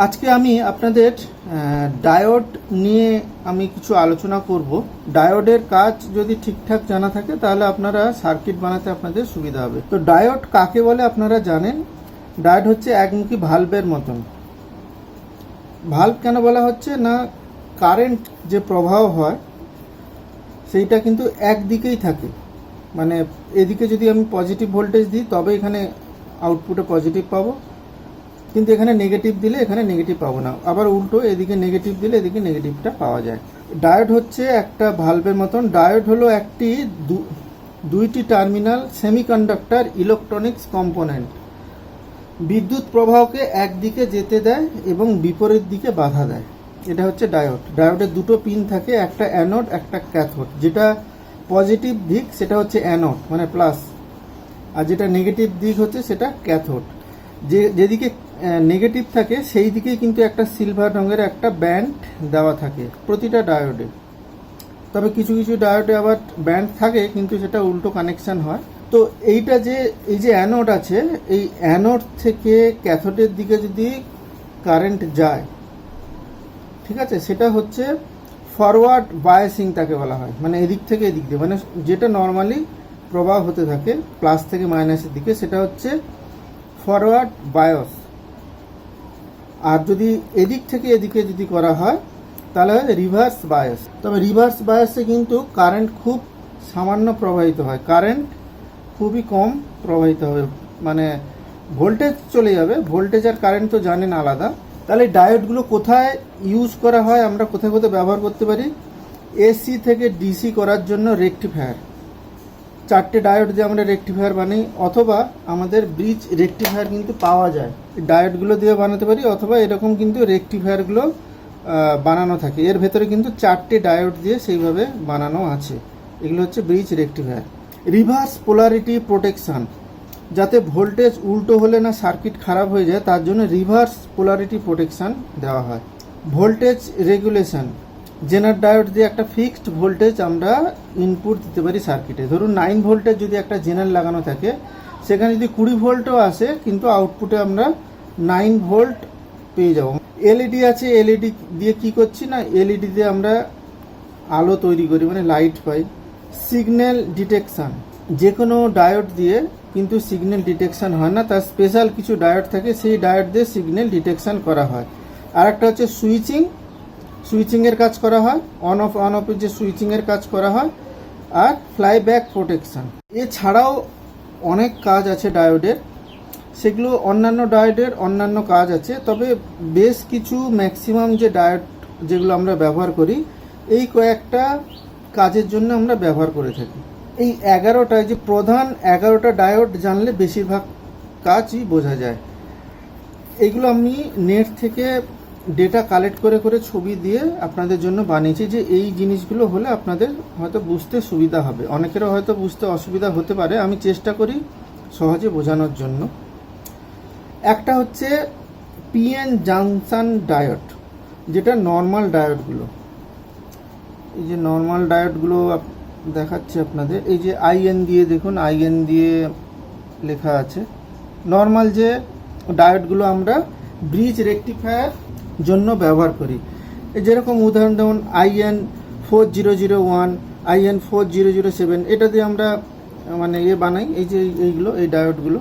আজকে আমি আপনাদের ডায়োড নিয়ে আমি কিছু আলোচনা করব। ডায়োডের কাজ যদি ঠিকঠাক জানা থাকে তাহলে আপনারা সার্কিট বানাতে আপনাদের সুবিধা হবে। তো ডায়োড কাকে বলে আপনারা জানেন। ডায়োড হচ্ছে একমুখী ভালভের মতন। ভালভ কেন বলা হচ্ছে না, কারেন্ট যে প্রবাহ হয় সেইটা কিন্তু একদিকেই থাকে। মানে এদিকে যদি আমি পজিটিভ ভোল্টেজ দিই তবে এখানে আউটপুটে পজিটিভ পাবো, কিন্তু এখানে নেগেটিভ দিলে এখানে নেগেটিভ পাবো না। আবার উল্টো, এদিকে নেগেটিভ দিলে এদিকে নেগেটিভটা পাওয়া যায়। ডায়োড হচ্ছে একটা ভালভের মতন। ডায়োড হলো একটি দুইটি টার্মিনাল সেমিকন্ডাক্টর ইলেকট্রনিক্স কম্পোনেন্ট। বিদ্যুৎ প্রবাহকে একদিকে যেতে দেয় এবং বিপরীত দিকে বাধা দেয়। এটা হচ্ছে ডায়োড। ডায়োডের দুটো পিন থাকে, একটা অ্যানোড একটা ক্যাথোড। যেটা পজিটিভ দিক সেটা হচ্ছে অ্যানোড মানে প্লাস, আর যেটা নেগেটিভ দিক হচ্ছে সেটা ক্যাথোড। যেদিকে নেগেটিভ থাকে সেই দিকেই কিন্তু একটা সিলভার রঙের একটা ব্যান্ড দেওয়া থাকে প্রতিটা ডায়োডে। তবে কিছু কিছু ডায়োডে আবার ব্যান্ড থাকে কিন্তু সেটা উল্টো কানেকশন হয়। তো এইটা যে এই যে অ্যানোড আছে, এই অ্যানোড থেকে ক্যাথোডের দিকে যদি কারেন্ট যায়, ঠিক আছে, সেটা হচ্ছে ফরওয়ার্ড বায়াসিং তাকে বলা হয়। মানে এদিক থেকে এদিক দিয়ে, মানে যেটা নর্মালি প্রবাহ হতে থাকে প্লাস থেকে মাইনাসের দিকে, সেটা হচ্ছে ফরওয়ার্ড বায়াস। আর যদি এদিক থেকে এদিকে যদি করা হয় তাহলে হয় রিভার্স বায়াস। তবে রিভার্স বায়াসে কিন্তু কারেন্ট খুব সামান্য প্রবাহিত হয়, কারেন্ট খুবই কম প্রবাহিত হবে, মানে ভোল্টেজ চলে যাবে। ভোল্টেজ আর কারেন্ট তো জানেন আলাদা। তাহলে ডায়োডগুলো কোথায় ইউজ করা হয়, আমরা কোথায় কোথায় ব্যবহার করতে পারি? এসি থেকে ডিসি করার জন্য রেকটিফায়ার, 4টে ডায়োড দিয়ে আমরা রেকটিফায়ার বানাই, অথবা আমাদের ব্রিজ রেকটিফায়ার কিন্তু পাওয়া যায়, ডায়োডগুলো দিয়ে বানাতে পারি, অথবা এরকম কিন্তু রেকটিফায়ারগুলো বানানো থাকে। এর ভেতরে কিন্তু 4টে ডায়োড দিয়ে সেইভাবে বানানো আছে। এগুলো হচ্ছে bridge rectifier. Reverse polarity protection, যাতে ভোল্টেজ উল্টো হলে না সার্কিট খারাপ হয়ে যায়, তার জন্য রিভার্স পোলারিটি প্রোটেকশান দেওয়া হয়। ভোল্টেজ রেগুলেশন, জেনার ডায়োড দিয়ে একটা ফিক্সড ভোল্টেজ আমরা ইনপুট দিতে পারি সার্কিটে। ধরুন 9 ভোল্টের যদি একটা জেনার লাগানো থাকে, সেখানে যদি 20 ভোল্টও আসে কিন্তু আউটপুটে আমরা 9 ভোল্ট পেয়ে যাব। এলইডি আছে, এলইডি দিয়ে কি করছি না, এলইডি দিয়ে আমরা আলো তৈরি করি, মানে লাইট পাই। সিগন্যাল ডিটেকশান, যে কোনো ডায়োড দিয়ে কিন্তু সিগন্যাল ডিটেকশান হয় না, তার স্পেশাল কিছু ডায়োড থাকে, সেই ডায়োড দিয়ে সিগন্যাল ডিটেকশান করা হয়। আর একটা হচ্ছে সুইচিংয়ের কাজ করা হয়, অন অফের যে সুইচিংয়ের কাজ করা হয়। আর ফ্লাইব্যাক প্রোটেকশান, এছাড়াও অনেক কাজ আছে ডায়োডের, সেগুলো অন্যান্য ডায়োডের অন্যান্য কাজ আছে। তবে বেশ কিছু ম্যাক্সিমাম যে ডায়োড যেগুলো আমরা ব্যবহার করি, এই কয়েকটা কাজের জন্য আমরা ব্যবহার করে থাকি। এই 11টায় যে প্রধান 11টা ডায়োড জানলে বেশিরভাগ কাজই বোঝা যায়। এগুলো আমি নেট থেকে ডেটা কালেক্ট করে করে ছবি দিয়ে আপনাদের জন্য বানিয়েছি, যে এই জিনিসগুলো হলে আপনাদের হয়তো বুঝতে সুবিধা হবে। অনেকেরও হয়তো বুঝতে অসুবিধা হতে পারে, আমি চেষ্টা করি সহজে বোঝানোর জন্য। একটা হচ্ছে পিএন জাংশন ডায়োড, যেটা নর্মাল ডায়োডগুলো। এই যে নর্মাল ডায়োডগুলো দেখাচ্ছে আপনাদের, এই যে আইএন দিয়ে দেখুন, আইএন দিয়ে লেখা আছে। নর্মাল যে ডায়োডগুলো আমরা ব্রিজ রেকটিফায়ার জন্য ব্যবহার করি, যেরকম উদাহরণ যেমন IN 4001, IN 4007, এটা দিয়ে আমরা মানে বানাই। এই যে এইগুলো, এই ডায়োডগুলো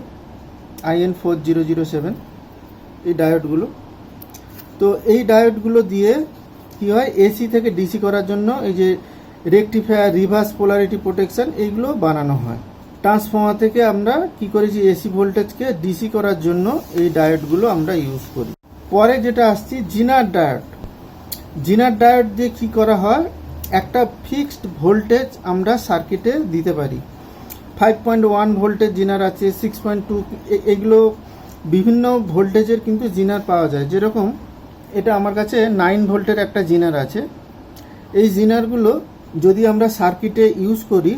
IN 4007, এই ডায়োডগুলো। তো এই ডায়োডগুলো দিয়ে কি হয়, এসি থেকে ডিসি করার জন্য এই যে রেকটিফায়ার, রিভার্স পোলারিটি প্রোটেকশন, এইগুলো বানানো হয়। ট্রান্সফর্মার থেকে আমরা কি করেছি, এসি ভোল্টেজকে ডিসি করার জন্য এই ডায়োডগুলো আমরা ইউজ করি। পরে যেটা আসছি, জিনার ডায়োড। জিনার ডায়োড দিয়ে কী করা হয়, একটা ফিক্সড ভোল্টেজ আমরা সার্কিটে দিতে পারি। 5.1 ভোল্টের জিনার আছে, 6.2, এগুলো বিভিন্ন ভোল্টেজের কিন্তু জিনার পাওয়া যায়। যেরকম এটা আমার কাছে 9 ভোল্টের একটা জিনার আছে। এই জিনারগুলো যদি আমরা সার্কিটে ইউজ করি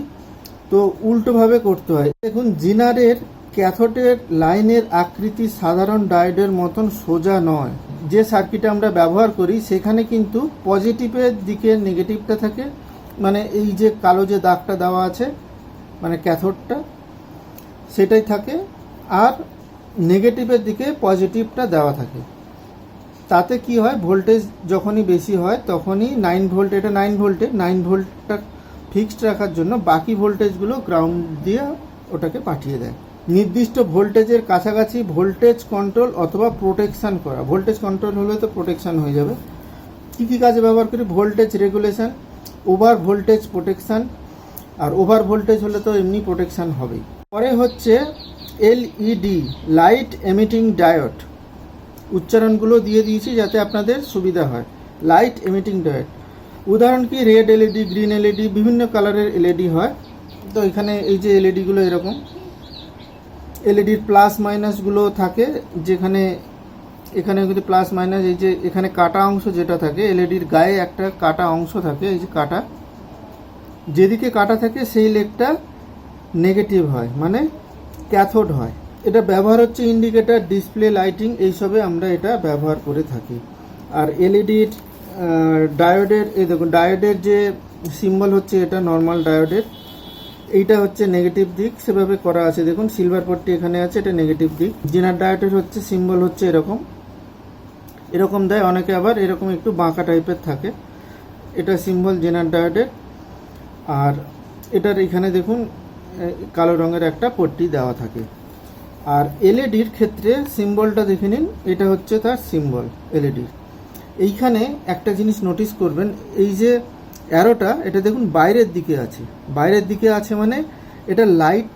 তো উল্টোভাবে করতে হয়। দেখুন, জিনারের ক্যাথোডের লাইনের আকৃতি সাধারণ ডায়োডের মতন সোজা নয়। যে সার্কিটে আমরা ব্যবহার করি সেখানে কিন্তু পজিটিভের দিকে নেগেটিভটা থাকে, মানে এই যে কালো যে দাগটা দেওয়া আছে মানে ক্যাথোডটা, সেটাই থাকে, আর নেগেটিভের দিকে পজিটিভটা দেওয়া থাকে। তাতে কি হয়, ভোল্টেজ যখনই বেশি হয় তখনই 9 ভোল্ট, এটা 9 ভোল্টে 9 ভোল্টটা ফিক্সড রাখার জন্য বাকি ভোল্টেজগুলো গ্রাউন্ড দিয়ে ওটাকে পাঠিয়ে দেয়। নির্দিষ্ট ভোল্টেজের কাছাকাছি ভোল্টেজ কন্ট্রোল অথবা প্রোটেকশান করা, ভোল্টেজ কন্ট্রোল হলে তো প্রোটেকশান হয়ে যাবে। কী কী কাজে ব্যবহার করি, voltage regulation, over voltage protection, আর ওভার ভোল্টেজ হলে তো এমনি প্রোটেকশান হবেই। পরে হচ্ছে এলইডি, লাইট এমিটিং ডায়োড, উচ্চারণগুলো দিয়ে দিয়েছি যাতে আপনাদের সুবিধা হয়। লাইট এমিটিং ডায়োড উদাহরণ কি, রেড এলইডি, গ্রিন এলইডি, বিভিন্ন কালারের এলইডি হয়। তো এখানে এই যে এলইডিগুলো এরকম, এলইডির প্লাস মাইনাসগুলো থাকে, যেখানে এখানে কিন্তু প্লাস মাইনাস, এই যে এখানে কাটা অংশ যেটা থাকে, এলইডির গায়ে একটা কাটা অংশ থাকে, এই যে কাটা, যেদিকে কাটা থাকে সেই লেগটা নেগেটিভ হয়, মানে ক্যাথোড হয়। এটা ব্যবহার হচ্ছে ইন্ডিকেটার, ডিসপ্লে, লাইটিং, এইসবে আমরা এটা ব্যবহার করে থাকি। আর এলইডির ডায়োডের, এই দেখুন ডায়োডের যে সিম্বল হচ্ছে এটা নর্মাল ডায়োডের, এইটা হচ্ছে নেগেটিভ দিক, সেভাবে করা আছে দেখুন, সিলভার পট্টি এখানে আছে, এটা নেগেটিভ দিক। জেনার ডায়োডের হচ্ছে সিম্বল হচ্ছে এরকম এরকম দেয়, অনেকে আবার এরকম একটু বাঁকা টাইপের থাকে, এটা সিম্বল জেনার ডায়োডের। আর এটার এখানে দেখুন কালো রঙের একটা পট্টি দেওয়া থাকে। আর এলইডির ক্ষেত্রে সিম্বলটা দেখে নিন, এটা হচ্ছে তার সিম্বল এলইডির। এইখানে একটা জিনিস নোটিস করবেন, এই যে অ্যারোটা, এটা দেখুন বাইরের দিকে আছে, বাইরের দিকে আছে মানে এটা লাইট,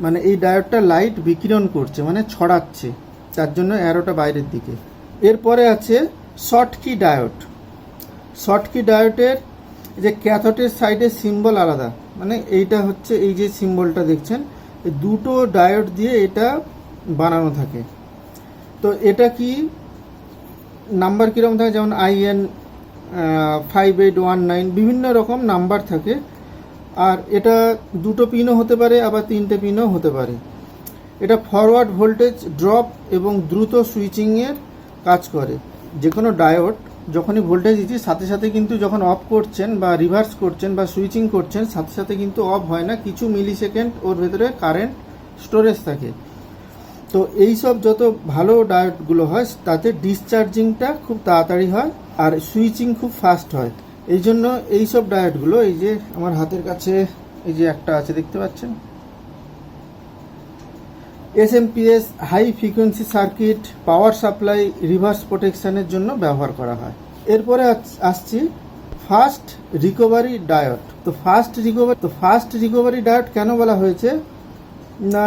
মানে এই ডায়োডটা লাইট বিকিরণ করছে, মানে ছড়াচ্ছে, তার জন্য অ্যারোটা বাইরের দিকে। এরপরে আছে শর্টকি ডায়োড। শর্টকি ডায়োডের যে ক্যাথোডের সাইডের সিম্বল আলাদা, মানে এইটা হচ্ছে এই যে সিম্বলটা দেখছেন, এই দুটো ডায়োড দিয়ে এটা বানানো থাকে। তো এটা কি নাম্বার কীরকম থাকে, যেমন IN 5819, বিভিন্ন রকম নাম্বার থাকে। আর এটা দুটো পিনও হতে পারে, আবার তিনটে পিনও হতে পারে। এটা ফরওয়ার্ড ভোল্টেজ ড্রপ এবং দ্রুত সুইচিংয়ের কাজ করে। যে কোনো ডায়োড যখনই ভোল্টেজ দিচ্ছি সাথে সাথে কিন্তু যখন অফ করছেন বা রিভার্স করছেন বা সুইচিং করছেন, সাথে সাথে কিন্তু অফ হয় না, কিছু মিলি সেকেন্ড ওর ভেতরে কারেন্ট স্টোরেজ থাকে। তো এই সব যত ভালো ডায়োডগুলো হয় তাতে ডিসচার্জিংটা খুব তাড়াতাড়ি হয় আর সুইচিং খুব ফাস্ট হয়। এই জন্য এইসব ডায়োডগুলো, এই যে আমার হাতের কাছে এই যে একটা আছে দেখতে পাচ্ছেন, SMPS high frequency circuit, power supply, reverse প্রোটেকশনের জন্য ব্যবহার করা হয়। এরপরে আসছি ফাস্ট রিকভারি ডায়োড। তো ফাস্ট রিকভারি ডায়োড কেন বলা হয়েছে না,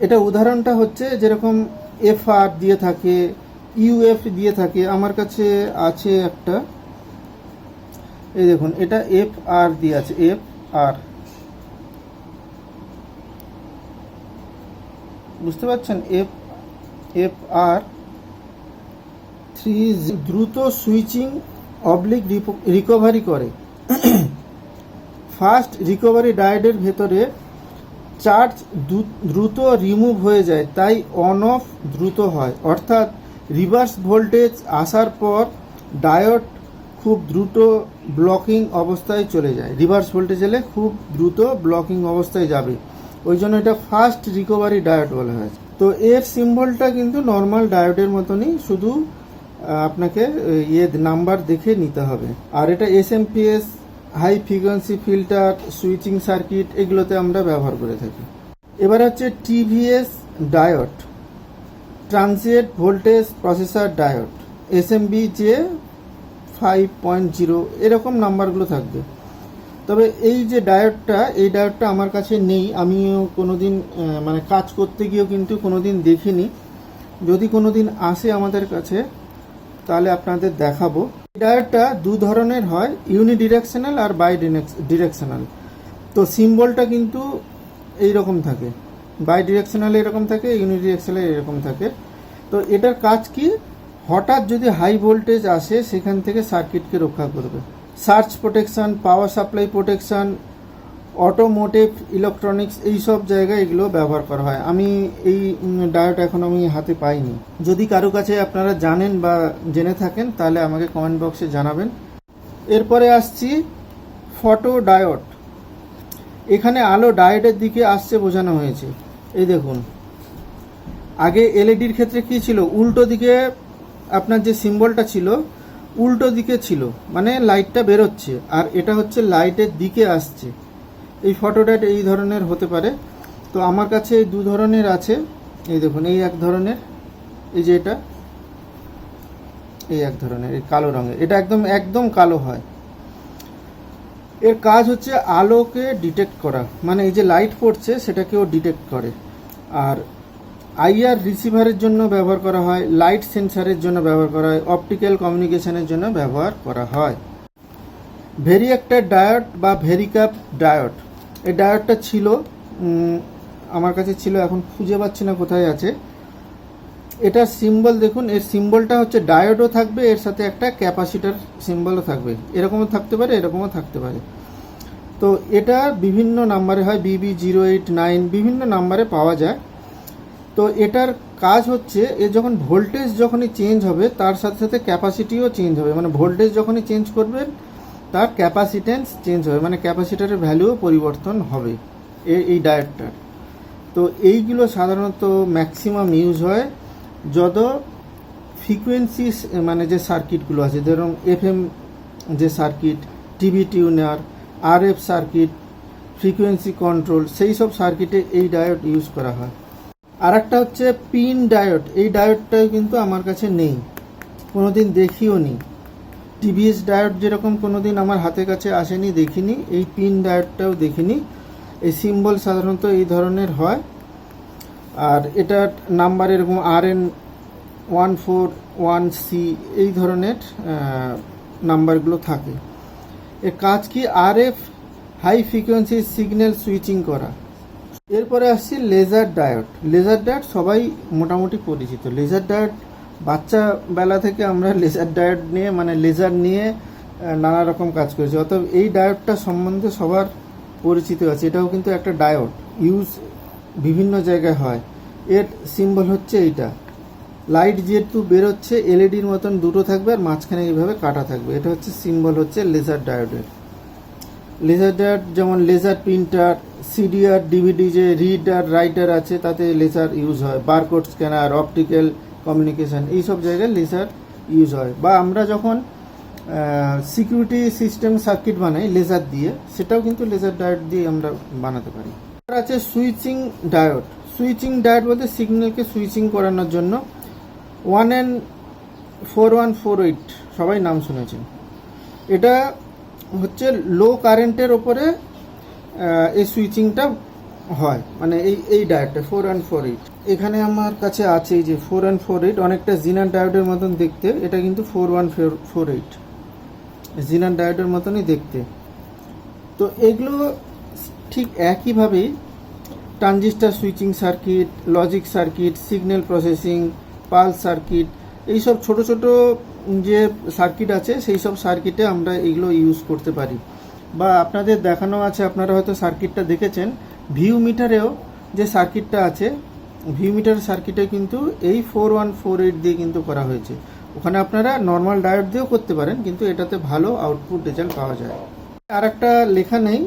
এটা উদাহরণটা হচ্ছে যেরকম FR দিয়ে থাকে, UF দিয়ে থাকে, আমার কাছে আছে একটা, এই দেখুন এটা FR দিয়ে আছে, FR, বুঝতে পারছেন, FR 3 দ্রুত সুইচিং অবলিক রিকভারি করে। ফাস্ট রিকভারি ডায়োডের ভেতরে চার্জ দ্রুত রিমুভ হয়ে যায়, তাই অন অফ দ্রুত হয়, অর্থাৎ রিভার্স ভোল্টেজ আসার পর ডায়োড খুব দ্রুত ব্লকিং অবস্থায় চলে যায়। রিভার্স ভোল্টেজ এলে খুব দ্রুত ব্লকিং অবস্থায় যাবে, ওই জন্য এটা ফাস্ট রিকভারি ডায়োড বলা হয়। তো এর সিম্বলটা কিন্তু নর্মাল ডায়োডের মতনই, শুধু আপনাকে নাম্বার দেখে নিতে হবে। আর এটা SMPS high frequency filter, switching circuit, এগুলোতে আমরা ব্যবহার করে থাকি। এবার হচ্ছে TVS diode, transient voltage processor diode, SMBJ 5.0, এরকম নাম্বারগুলো থাকবে। তবে এই যে ডায়োডটা, এই ডায়োডটা আমার কাছে নেই, আমিও কোনোদিন মানে কাজ করতে গিয়েও কিন্তু কোনোদিন দেখিনি। যদি কোনোদিন আসে আমাদের কাছে তাহলে আপনাদের দেখাবো। ডায়োডটা দু ধরনের হয়, ইউনিডিরেকশনাল আর বাই ডিরেকশনাল। তো সিম্বলটা কিন্তু এইরকম থাকে, বাই ডিরেকশনাল এরকম থাকে, ইউনিডিরেকশনাল এরকম থাকে। তো এটার কাজ কি, হঠাৎ যদি হাই ভোল্টেজ আসে সেখান থেকে সার্কিটকে রক্ষা করবে। Surge protection, power supply protection, automotive, electronics, এই সব জায়গায় এগুলো ব্যবহার করা হয়। আমি এই ডায়োড এখন আমি হাতে পাইনি, যদি কারো কাছে আপনারা জানেন বা জেনে থাকেন তাহলে আমাকে কমেন্ট বক্সে জানাবেন। এরপরে আসছি ফটো ডায়োড। এখানে আলো ডায়োডের দিকে আসছে বোঝানো হয়েছে। এই দেখুন, আগে এলইডির ক্ষেত্রে কি ছিল, উল্টো দিকে আপনার যে সিম্বলটা ছিল উল্টো দিকে ছিল, মানে লাইটটা বেরোচ্ছে আর এটা হচ্ছে লাইটের দিকে আসছে। এই ফটোডায়োড এই ধরনের হতে পারে। তো আমার কাছে এই দু ধরনের আছে। এই দেখুন, এই এক ধরনের, এই যে এটা, এই এক ধরনের, এই কালো রঙের, এটা একদম একদম কালো হয়। এর কাজ হচ্ছে আলোকে ডিটেক্ট করা, মানে এই যে লাইট পড়ছে সেটাকেও ডিটেক্ট করে। আর আইআর রিসিভারের জন্য ব্যবহার করা হয়, লাইট সেন্সারের জন্য ব্যবহার করা হয়, অপটিক্যাল কমিউনিকেশনের জন্য ব্যবহার করা হয়। ভেরিঅ্যাক্টর ডায়োড বা ভেরিক্যাপ ডায়োড, এই ডায়োডটা ছিল আমার কাছে ছিল, এখন খুঁজে পাচ্ছি না কোথায় আছে। এটার সিম্বল দেখুন, এর সিম্বলটা হচ্ছে ডায়োডও থাকবে, এর সাথে একটা ক্যাপাসিটার সিম্বলও থাকবে, এরকমও থাকতে পারে, এরকমও থাকতে পারে। তো এটা বিভিন্ন নাম্বারে হয়, BB089, বিভিন্ন নাম্বারে পাওয়া যায়। তো এটার কাজ হচ্ছে, এ যখন ভোল্টেজ যখনই চেঞ্জ হবে তার সাথে সাথে ক্যাপাসিটিও চেঞ্জ হবে, মানে ভোল্টেজ যখনই চেঞ্জ করবেন তার ক্যাপাসিটেন্স চেঞ্জ হবে, মানে ক্যাপাসিটারের ভ্যালুও পরিবর্তন হবে এই ডায়োডটার। তো এইগুলো সাধারণত ম্যাক্সিমাম ইউজ হয় যত ফ্রিকোয়েন্সি, মানে যে সার্কিটগুলো আছে, ধরুন FM যে circuit, TV tenure, RF circuit, frequency control, সেই সব সার্কিটে এই ডায়োড ইউজ করা হয়। আর একটা হচ্ছে পিন ডায়োড, এই ডায়োডটাও কিন্তু আমার কাছে নেই, কোনোদিন দেখিও নি। TVS ডায়োড যেরকম কোনোদিন আমার হাতের কাছে আসেনি, দেখিনি, এই পিন ডায়োডটাও দেখিনি। এই সিম্বল সাধারণত এই ধরনের হয়, আর এটার নাম্বার এরকম RN141C এই ধরনের নাম্বারগুলো থাকে। এর কাজ কি? RF high frequency signal switching করা। এরপরে আসছি লেজার ডায়োড। লেজার ডায়োড সবাই মোটামুটি পরিচিত। লেজার ডায়োড বাচ্চা বেলা থেকে আমরা লেজার ডায়োড নিয়ে, মানে লেজার নিয়ে নানা রকম কাজ করেছি, অতএব এই ডায়োডটা সম্বন্ধে সবার পরিচিত আছে। এটাও কিন্তু একটা ডায়োড, ইউজ বিভিন্ন জায়গায় হয়। এর সিম্বল হচ্ছে এইটা, লাইট যেহেতু বেরোচ্ছে এলইডির মতন দুটো থাকবে আর মাঝখানে এইভাবে কাটা থাকবে, এটা হচ্ছে সিম্বল হচ্ছে লেজার ডায়োডের। লেজার ডায়োড যেমন লেজার প্রিন্টার, সিডিআর, ডিভিডি যে রিডার রাইটার আছে তাতে লেজার ইউজ হয়, বারকোড স্ক্যানার, অপটিক্যাল কমিউনিকেশন, এইসব জায়গায় লেজার ইউজ হয়। বা আমরা যখন সিকিউরিটি সিস্টেম সার্কিট বানাই লেজার দিয়ে, সেটাও কিন্তু লেজার ডায়োড দিয়ে আমরা বানাতে পারি। আর আছে সুইচিং ডায়োড। সুইচিং ডায়োড বলতে সিগন্যালকে সুইচিং করানোর জন্য 1N4148 সবাই নাম শুনেছেন। এটা হচ্ছে লো কারেন্টের ওপরে এই সুইচিংটা হয়, মানে এই ডায়োডটা 4N48 এখানে আমার কাছে আছে। এই যে 4N48 অনেকটা জিনার ডায়োডের মতন দেখতে, এটা কিন্তু 4148 জিনার ডায়োডের মতনই দেখতে। তো এগুলো ঠিক একইভাবেই transistor switching circuit, logic circuit, signal processing, pulse circuit, এইসব ছোট ছোট যে সার্কিট আছে সেই সব সার্কিটে আমরা এগুলো ইউজ করতে পারি। বা আপনাদের দেখানো আছে, আপনারা হয়তো সার্কিটটা দেখেছেন, ভিউ মিটারেও যে সার্কিটটা আছে, ভিউ মিটার সার্কিটে কিন্তু এই 4148 দিয়ে কিন্তু করা হয়েছে। ওখানে আপনারা নর্মাল ডায়োড দিয়েও করতে পারেন, কিন্তু এটাতে ভালো আউটপুট রেজাল্ট পাওয়া যায়। আর একটা লেখা নেই,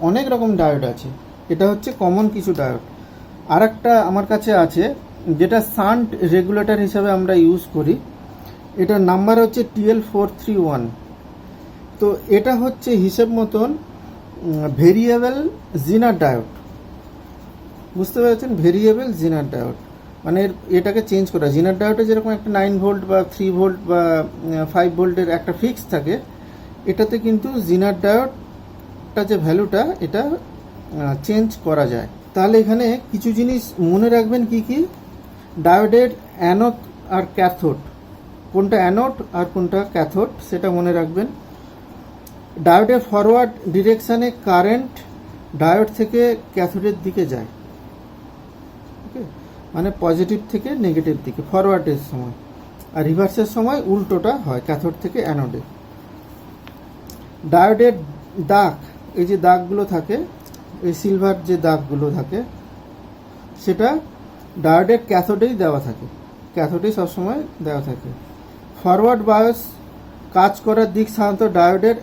অনেক রকম ডায়োড আছে, এটা হচ্ছে কমন কিছু ডায়োড। আর একটা আমার কাছে আছে যেটা শান্ট রেগুলেটর হিসাবে আমরা ইউজ করি, এটার নাম্বার হচ্ছে TL431। তো এটা হচ্ছে হিসেব মতন ভেরিয়েবল জিনার ডায়োড, বুঝতে পেরেছেন? ভেরিয়েবল জিনার ডায়োড মানে এটাকে চেঞ্জ করা। জিনার ডায়োডে যেরকম একটা 9 ভোল্ট বা 3 ভোল্ট বা 5 ভোল্টের একটা ফিক্স থাকে, এটাতে কিন্তু জিনার ডায়োডটা যে ভ্যালুটা, এটা চেঞ্জ করা যায়। তাহলে এখানে কিছু জিনিস মনে রাখবেন, কি কি? ডায়োডের অ্যানোড আর ক্যাথোড, কোনটা অ্যানোড আর কোনটা ক্যাথোড সেটা মনে রাখবেন। ডায়োডের ফরওয়ার্ড ডিরেকশানে কারেন্ট ডায়োড থেকে ক্যাথোডের দিকে যায়, ওকে, মানে পজিটিভ থেকে নেগেটিভ দিকে ফরওয়ার্ডের সময়, আর রিভার্সের সময় উল্টোটা হয়, ক্যাথোড থেকে অ্যানোডে। ডায়োডের দাগ, এই যে দাগগুলো থাকে, এই সিলভার যে দাগগুলো থাকে, সেটা ডায়োডের ক্যাথোডেই দেওয়া থাকে, ক্যাথোডেই সবসময় দেওয়া থাকে। ফরওয়ার্ড বায়াস কাজ করার দিক সাধারণত ডায়োডের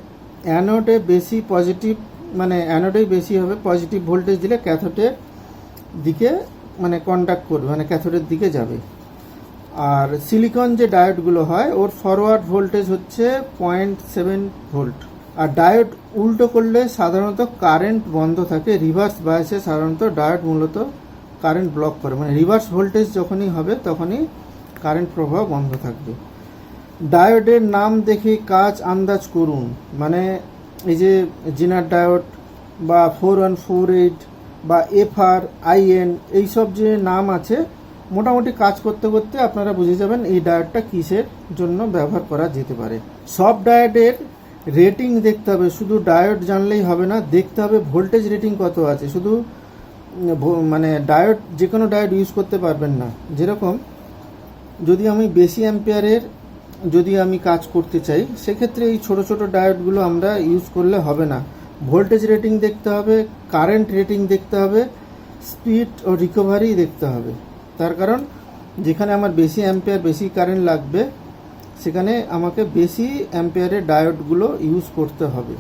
অ্যানোডে বেশি পজিটিভ, মানে অ্যানোডেই বেশি হবে, পজিটিভ ভোল্টেজ দিলে ক্যাথোডের দিকে মানে কন্ডাক্ট করবে, মানে ক্যাথোডের দিকে যাবে। আর সিলিকন যে ডায়োডগুলো হয় ওর ফরওয়ার্ড ভোল্টেজ হচ্ছে 0.7 ভোল্ট। আর ডায়োড উল্টো করলে সাধারণত কারেন্ট বন্ধ থাকে, রিভার্স বায়াসে সাধারণত ডায়োড মূলত কারেন্ট ব্লক করে, মানে রিভার্স ভোল্টেজ যখনই হবে তখনই কারেন্ট প্রবাহ বন্ধ থাকবে। ডায়োডের নাম দেখে কাজ আন্দাজ করুন, মানে এই যে জিনার ডায়োড বা 4148 বা FR-IN এইসব যে নাম আছে, মোটামুটি কাজ করতে করতে আপনারা বুঝে যাবেন এই ডায়োডটা কিসের জন্য ব্যবহার করা যেতে পারে। সব ডায়োডের রেটিং দেখতে হবে, শুধু ডায়োড জানলেই হবে না, দেখতে হবে ভোল্টেজ রেটিং কত আছে। শুধু মানে ডায়োড যে কোনো ডায়োড ইউজ করতে পারবেন না। যেরকম যদি আমি বেশি অ্যাম্পিয়ারের যদি আমি কাজ করতে চাই, সেক্ষেত্রে এই ছোট ছোট ডায়োডগুলো আমরা ইউজ করলে হবে না। ভোল্টেজ রেটিং দেখতে হবে, কারেন্ট রেটিং দেখতে হবে, স্পিড ও রিকভারি দেখতে হবে। তার কারণ যেখানে আমার বেশি অ্যাম্পিয়ার বেশি কারেন্ট লাগবে সেখানে আমাকে বেশি অ্যাম্পিয়ারের ডায়োডগুলো ইউজ করতে হবে।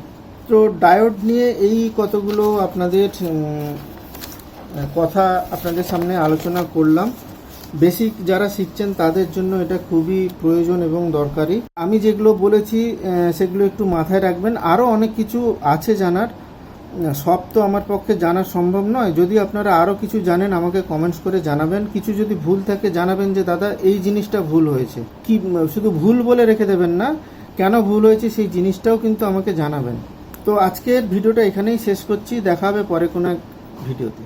তো ডায়োড নিয়ে এই কতগুলো আপনাদের কথা আপনাদের সামনে আলোচনা করলাম। বেসিক যারা শিখছেন তাদের জন্য এটা খুবই প্রয়োজন এবং দরকারি। আমি যেগুলো বলেছি সেগুলো একটু মাথায় রাখবেন। আরও অনেক কিছু আছে জানার, সব তো আমার পক্ষে জানা সম্ভব নয়। যদি আপনারা আরও কিছু জানেন আমাকে কমেন্টস করে জানাবেন। কিছু যদি ভুল থাকে জানাবেন যে দাদা এই জিনিসটা ভুল হয়েছে, কি শুধু ভুল বলে রেখে দেবেন না, কেন ভুল হয়েছে সেই জিনিসটাও কিন্তু আমাকে জানাবেন। তো আজকের ভিডিওটা এখানেই শেষ করছি, দেখা হবে পরে কোনো এক ভিডিওতে।